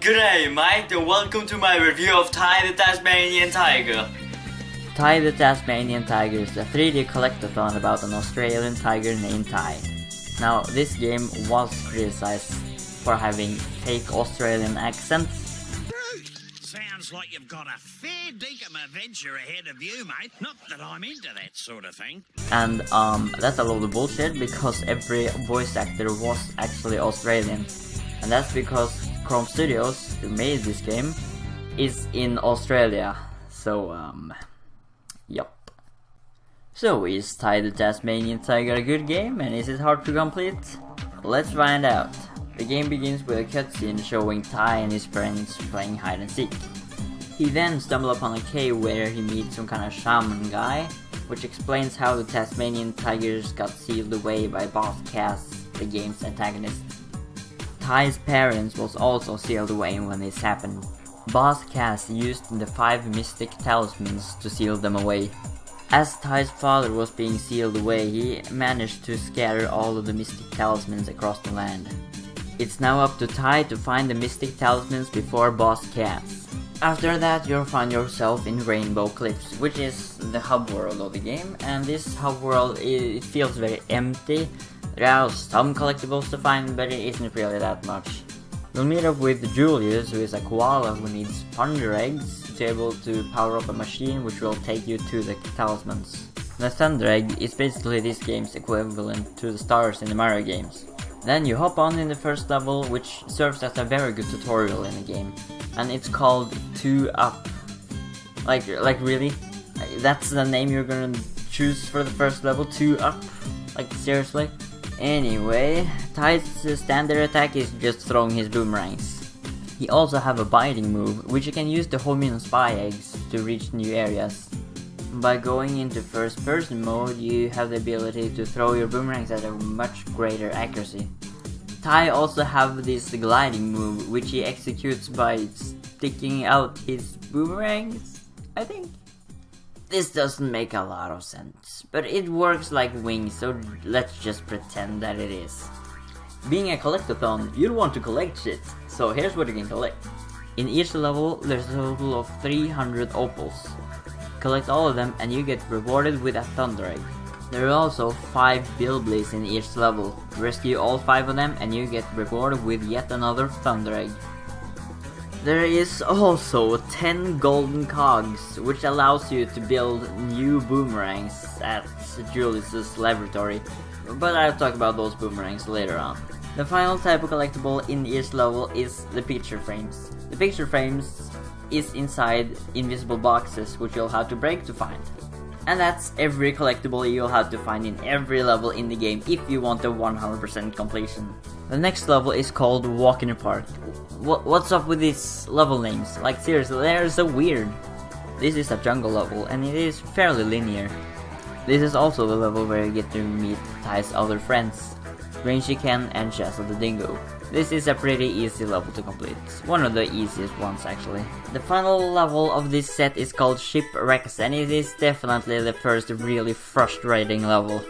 G'day mate, and welcome to my review of Ty the Tasmanian Tiger. Ty the Tasmanian Tiger is a 3D collectathon about an Australian tiger named Ty. Now, this game was criticized for having fake Australian accents. Sounds like you've got a fair dinkum adventure ahead of you, mate. Not that I'm into that sort of thing. And that's a load of bullshit because every voice actor was actually Australian. And that's because Chrome Studios, who made this game, is in Australia. So, yup. So, is Ty the Tasmanian Tiger a good game, and is it hard to complete? Let's find out. The game begins with a cutscene showing Ty and his friends playing hide and seek. He then stumbles upon a cave where he meets some kind of shaman guy, which explains how the Tasmanian tigers got sealed away by Boss Cass, the game's antagonist. Ty's parents was also sealed away when this happened. Boss Cass used the 5 mystic talismans to seal them away. As Ty's father was being sealed away, he managed to scatter all of the mystic talismans across the land. It's now up to Ty to find the mystic talismans before Boss Cass. After that, you'll find yourself in Rainbow Cliffs, which is the hub world of the game, and this hub world, it feels very empty. There are some collectibles to find, but it isn't really that much. You'll meet up with Julius, who is a koala who needs thunder eggs to be able to power up a machine which will take you to the talismans. The thunder egg is basically this game's equivalent to the stars in the Mario games. Then you hop on in the first level, which serves as a very good tutorial in the game. And it's called 2 Up. Like really? That's the name you're gonna choose for the first level? 2 Up? Like seriously? Anyway, Ty's standard attack is just throwing his boomerangs. He also have a biting move, which you can use to home in on spy eggs to reach new areas. By going into first person mode, you have the ability to throw your boomerangs at a much greater accuracy. Ty also have this gliding move, which he executes by sticking out his boomerangs, I think. This doesn't make a lot of sense, but it works like wings, so let's just pretend that it is. Being a collectathon, you want to collect shit, so here's what you can collect. In each level, there's a total of 300 opals. Collect all of them and you get rewarded with a thunder egg. There are also 5 bilblies in each level. Rescue all 5 of them and you get rewarded with yet another thunder egg. There is also 10 golden cogs, which allows you to build new boomerangs at Julius's laboratory, but I'll talk about those boomerangs later on. The final type of collectible in each level is the picture frames. The picture frames is inside invisible boxes, which you'll have to break to find. And that's every collectible you'll have to find in every level in the game if you want a 100% completion. The next level is called Walk in the Park. What's up with these level names? Like seriously, they're so weird. This is a jungle level and it is fairly linear. This is also the level where you get to meet Ty's other friends, Rangy Ken and Chazza the Dingo. This is a pretty easy level to complete. One of the easiest ones actually. The final level of this set is called Shipwrecks, and it is definitely the first really frustrating level.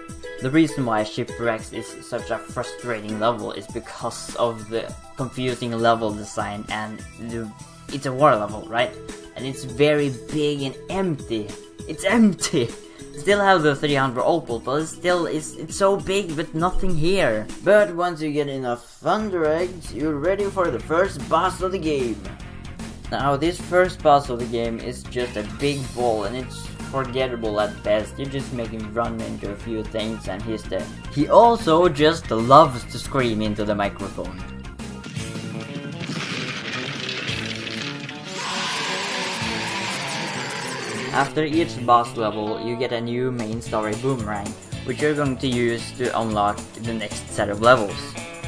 The reason why Shipwrecks is such a frustrating level is because of the confusing level design, and it's a war level, right? And it's very big and empty. It's empty! Still have the 300 opal, but it's so big but nothing here. But once you get enough thunder eggs, you're ready for the first boss of the game. Now this first boss of the game is just a big ball and it's forgettable at best. You just make him run into a few things and he's dead. He also just loves to scream into the microphone. After each boss level, you get a new main story boomerang, which you're going to use to unlock the next set of levels.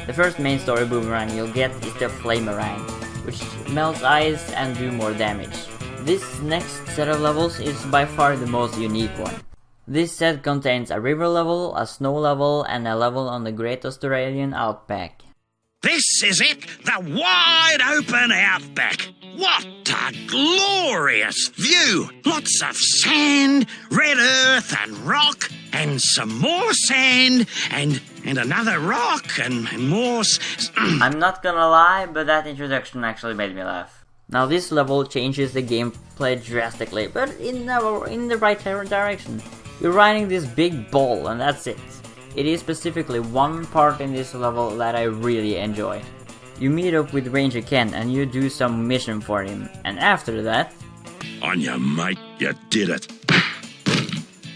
The first main story boomerang you'll get is the Flamerang, which melts ice and do more damage. This next set of levels is by far the most unique one. This set contains a river level, a snow level, and a level on the Great Australian Outback. This is it, the wide open outback. What a glorious view! Lots of sand, red earth and rock, and some more sand, and another rock, and more I'm not gonna lie, but that introduction actually made me laugh. Now this level changes the gameplay drastically, but in the right direction. You're riding this big ball, and that's it. It is specifically one part in this level that I really enjoy. You meet up with Ranger Ken and you do some mission for him, and after that... On your mate, you did it.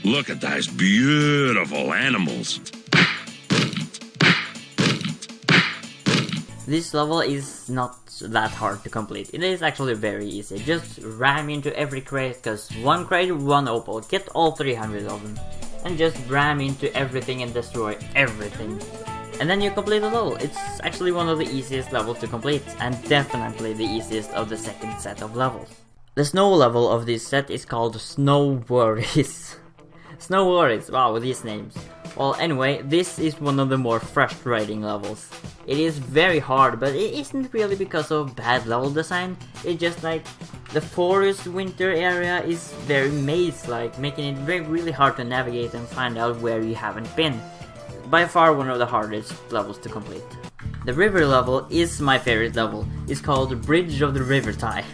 Look at those beautiful animals. This level is not that hard to complete. It is actually very easy. Just ram into every crate, cause one crate, one opal. Get all 300 of them. And just ram into everything and destroy everything. And then you complete the level. It's actually one of the easiest levels to complete, and definitely the easiest of the second set of levels. The snow level of this set is called Snow Worries. Snow Worries, wow, these names. Well, anyway, this is one of the more frustrating levels. It is very hard, but it isn't really because of bad level design. It's just like the forest winter area is very maze-like, making it really hard to navigate and find out where you haven't been. By far one of the hardest levels to complete. The river level is my favorite level. It's called Bridge of the River Ty.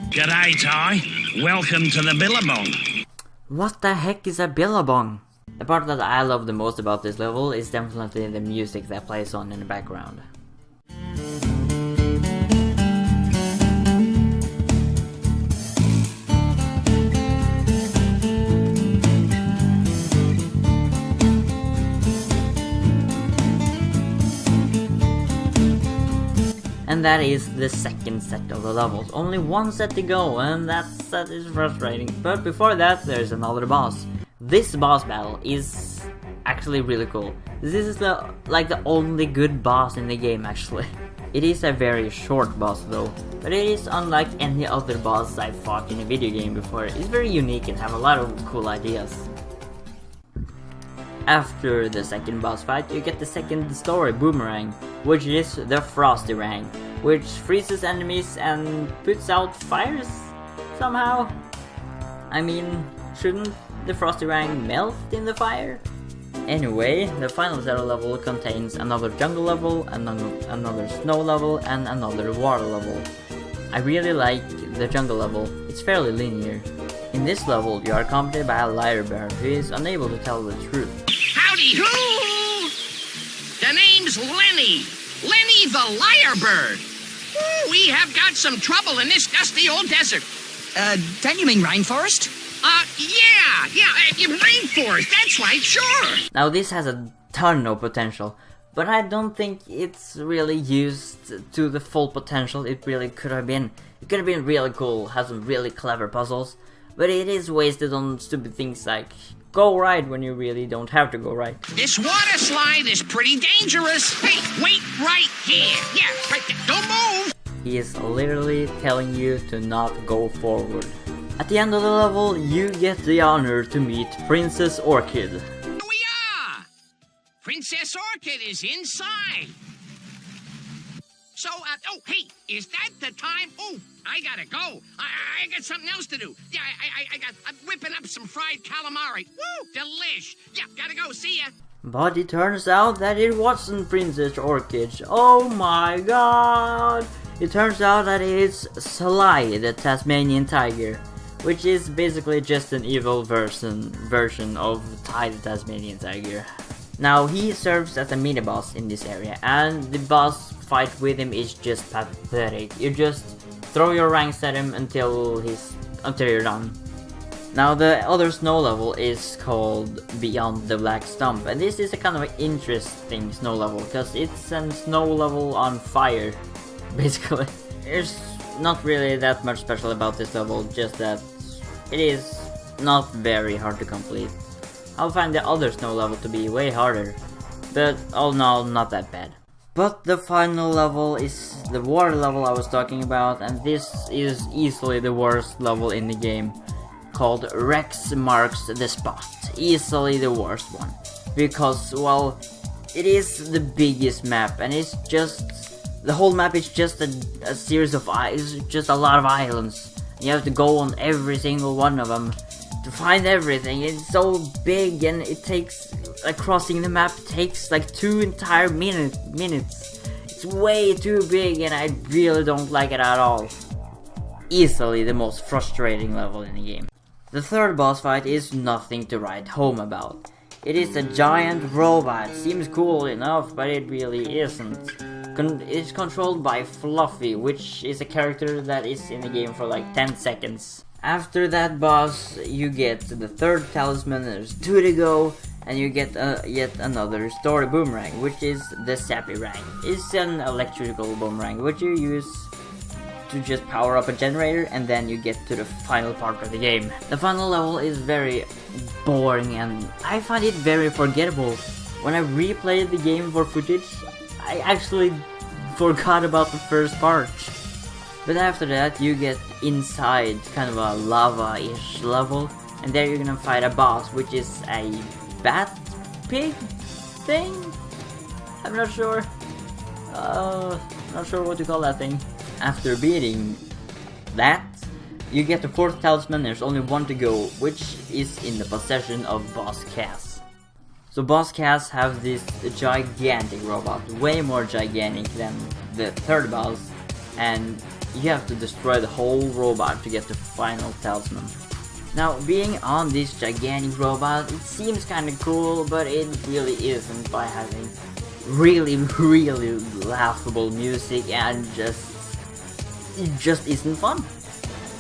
G'day, Ty. Welcome to the Billabong. What the heck is a billabong? The part that I love the most about this level is definitely the music that plays on in the background. And that is the second set of the levels. Only one set to go, and that is frustrating. But before that, there's another boss. This boss battle is actually really cool. This is the only good boss in the game, actually. It is a very short boss though, but it is unlike any other boss I've fought in a video game before. It's very unique and have a lot of cool ideas. After the second boss fight, you get the second story, Boomerang, which is the Frosty Rang, which freezes enemies and puts out fires somehow. I mean, shouldn't the Frosty Rang melt in the fire? Anyway, the final zero level contains another jungle level, another snow level, and another water level. I really like the jungle level, it's fairly linear. In this level, you are accompanied by a liar bear who is unable to tell the truth. Howdy ho! The name's Lenny. Lenny the Liar Bird. Ooh, we have got some trouble in this dusty old desert. Don't you mean rainforest? Yeah, rainforest, that's right, sure. Now this has a ton of potential, but I don't think it's really used to the full potential it really could have been. It could have been really cool, has some really clever puzzles, but it is wasted on stupid things like go right when you really don't have to go right. This water slide is pretty dangerous. Hey, wait right here. Yeah, right there. Don't move. He is literally telling you to not go forward. At the end of the level, you get the honor to meet Princess Orchid. Here we are. Princess Orchid is inside. So, oh, hey, is that the time? Oh, I gotta go. I got something else to do. Yeah, I'm whipping up some fried calamari. Woo, delish. Yeah, gotta go. See ya. But it turns out that it wasn't Princess Orchid. Oh my god! It turns out that it is Sly, the Tasmanian tiger, which is basically just an evil version of Ty the Tasmanian tiger. Now he serves as a mini boss in this area, and the boss fight with him is just pathetic. You just throw your ranks at him until you're done. Now the other snow level is called Beyond the Black Stump, and this is a kind of interesting snow level because it's a snow level on fire, basically. There's not really that much special about this level, just that it is not very hard to complete. I'll find the other snow level to be way harder, but all in all, not that bad. But the final level is the water level I was talking about, and this is easily the worst level in the game, called Rex Marks the Spot. Easily the worst one, because, well, it is the biggest map, and it's just the whole map is just a series of just a lot of islands. You have to go on every single one of them to find everything. It's so big, and it takes like crossing the map takes like 2 entire minutes. It's way too big, and I really don't like it at all. Easily the most frustrating level in the game. The third boss fight is nothing to write home about. It is a giant robot. Seems cool enough, but it really isn't. It's controlled by Fluffy, which is a character that is in the game for like 10 seconds. After that boss, you get the third talisman, there's 2 to go, and you get yet another story boomerang, which is the Sappy Rang. It's an electrical boomerang, which you use to just power up a generator, and then you get to the final part of the game. The final level is very boring, and I find it very forgettable. When I replayed the game for footage, I actually forgot about the first part. But after that, you get inside kind of a lava-ish level, and there you're gonna fight a boss, which is a bat pig thing? I'm not sure. Not sure what to call that thing. After beating that, you get the 4th talisman. There's only 1 to go, which is in the possession of Boss Cass. So Boss Cass have this gigantic robot, way more gigantic than the third boss, and you have to destroy the whole robot to get the final talisman. Now, being on this gigantic robot, it seems kinda cool, but it really isn't, by having really laughable music and it just isn't fun.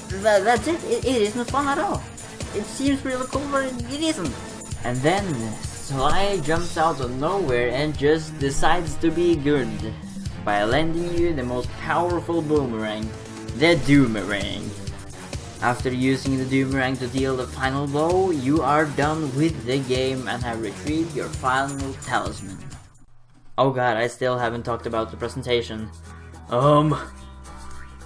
That's it. It isn't fun at all. It seems really cool, but it isn't. And then Sly jumps out of nowhere and just decides to be good by lending you the most powerful boomerang, the Doomerang. After using the Boomerang to deal the final blow, you are done with the game and have retrieved your final talisman. Oh god, I still haven't talked about the presentation.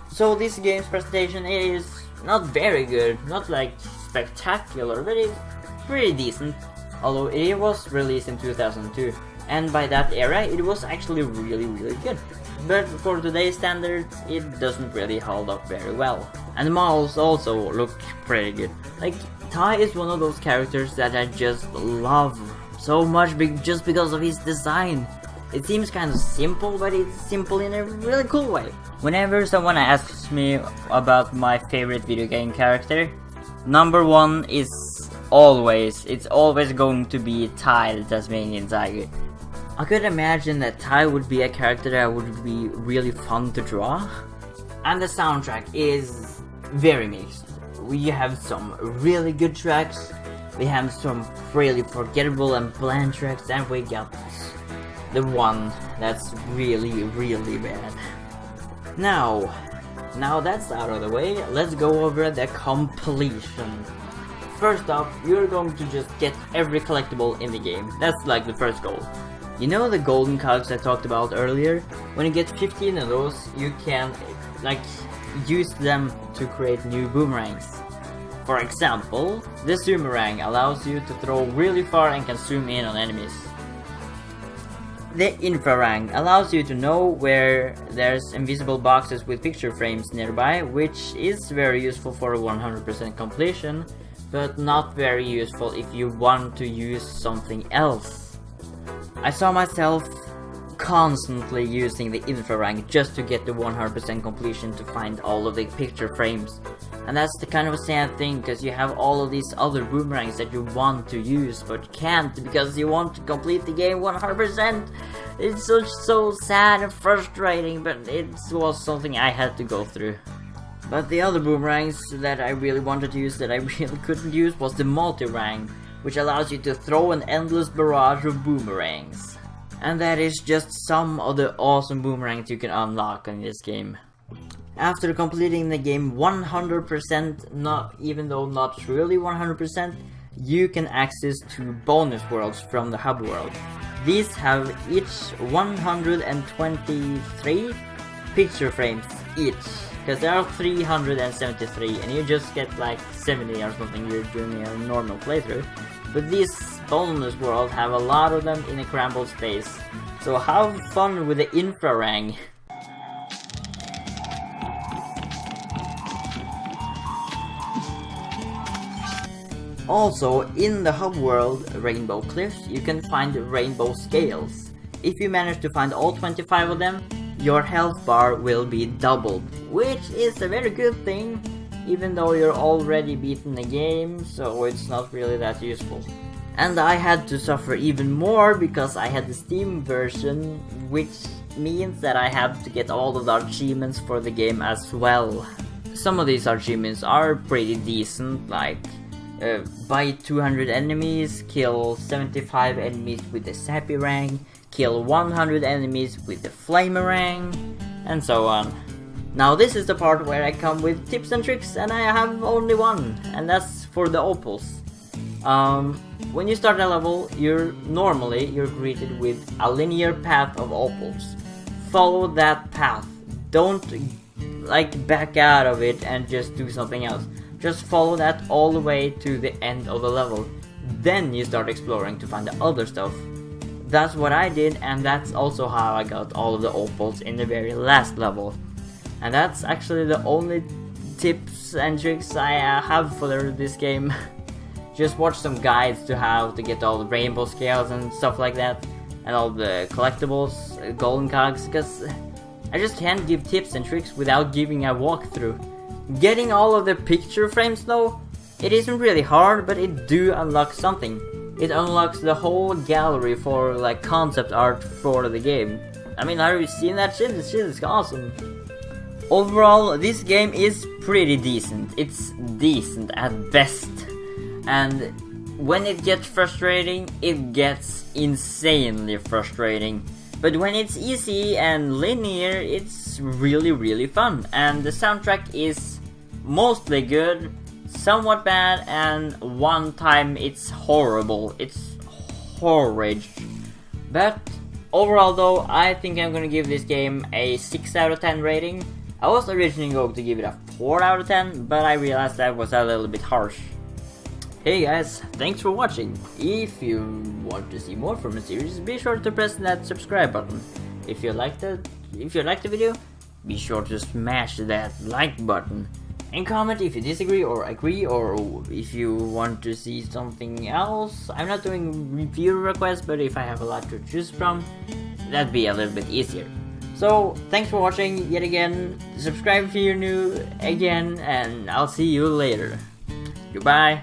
So this game's presentation is not very good, not like spectacular, but it's pretty decent. Although it was released in 2002, and by that era it was actually really good. But for today's standards, it doesn't really hold up very well. And the models also look pretty good. Like, Ty is one of those characters that I just love so much just because of his design. It seems kind of simple, but it's simple in a really cool way. Whenever someone asks me about my favorite video game character, number 1 is it's always going to be Ty the Tasmanian Tiger. I could imagine that Ty would be a character that would be really fun to draw. And the soundtrack is very mixed. We have some really good tracks, we have some really forgettable and bland tracks, and we got the one that's really bad. Now that's out of the way, let's go over the completion. First off, you're going to just get every collectible in the game. That's like the first goal. You know the golden cogs I talked about earlier? When you get 15 of those, you can like use them to create new boomerangs. For example, this boomerang allows you to throw really far and can zoom in on enemies. The infrarang allows you to know where there's invisible boxes with picture frames nearby, which is very useful for 100% completion, but not very useful if you want to use something else. I saw myself constantly using the infrarang just to get the 100% completion to find all of the picture frames. And that's the kind of a sad thing, because you have all of these other boomerangs that you want to use but can't because you want to complete the game 100%. It's so sad and frustrating, but it was something I had to go through. But the other boomerangs that I really wanted to use that I really couldn't use was the multi-rang, which allows you to throw an endless barrage of boomerangs. And that is just some of the awesome boomerangs you can unlock in this game. After completing the game 100%, even though not really 100%, you can access to bonus worlds from the hub world. These have each 123 picture frames each, because there are 373 and you just get like 70 or something you're doing a normal playthrough. But these bonus world have a lot of them in a crambled space. So have fun with the Infrarang. Also, in the hub world Rainbow Cliffs, you can find rainbow scales. If you manage to find all 25 of them, your health bar will be doubled, which is a very good thing, even though you're already beaten the game, so it's not really that useful. And I had to suffer even more because I had the Steam version, which means that I have to get all of the achievements for the game as well. Some of these achievements are pretty decent, like fight 200 enemies, kill 75 enemies with the Sapirang, kill 100 enemies with the Flamerang, and so on. Now this is the part where I come with tips and tricks, and I have only one, and that's for the opals. When you start a level, you're greeted with a linear path of opals. Follow that path. Don't back out of it and just do something else. Just follow that all the way to the end of the level. Then you start exploring to find the other stuff. That's what I did, and that's also how I got all of the opals in the very last level. And that's actually the only tips and tricks I have for this game. Just watch some guides to how to get all the rainbow scales and stuff like that, and all the collectibles, golden cogs, because I just can't give tips and tricks without giving a walkthrough. Getting all of the picture frames though, it isn't really hard, but it do unlock something. It unlocks the whole gallery for concept art for the game. I mean, have you seen that shit? This shit is awesome. Overall, this game is pretty decent. It's decent at best. And when it gets frustrating, it gets insanely frustrating. But when it's easy and linear, it's really fun. And the soundtrack is mostly good, somewhat bad, and one time it's horrible. It's horrid. But overall though, I think I'm gonna give this game a 6 out of 10 rating. I was originally going to give it a 4 out of 10, but I realized that was a little bit harsh. Hey guys, thanks for watching. If you want to see more from the series, be sure to press that subscribe button. If you liked the video, be sure to smash that like button. And comment if you disagree or agree, or if you want to see something else. I'm not doing review requests, but if I have a lot to choose from, that'd be a little bit easier. So, thanks for watching yet again. Subscribe if you're new again, and I'll see you later. Goodbye.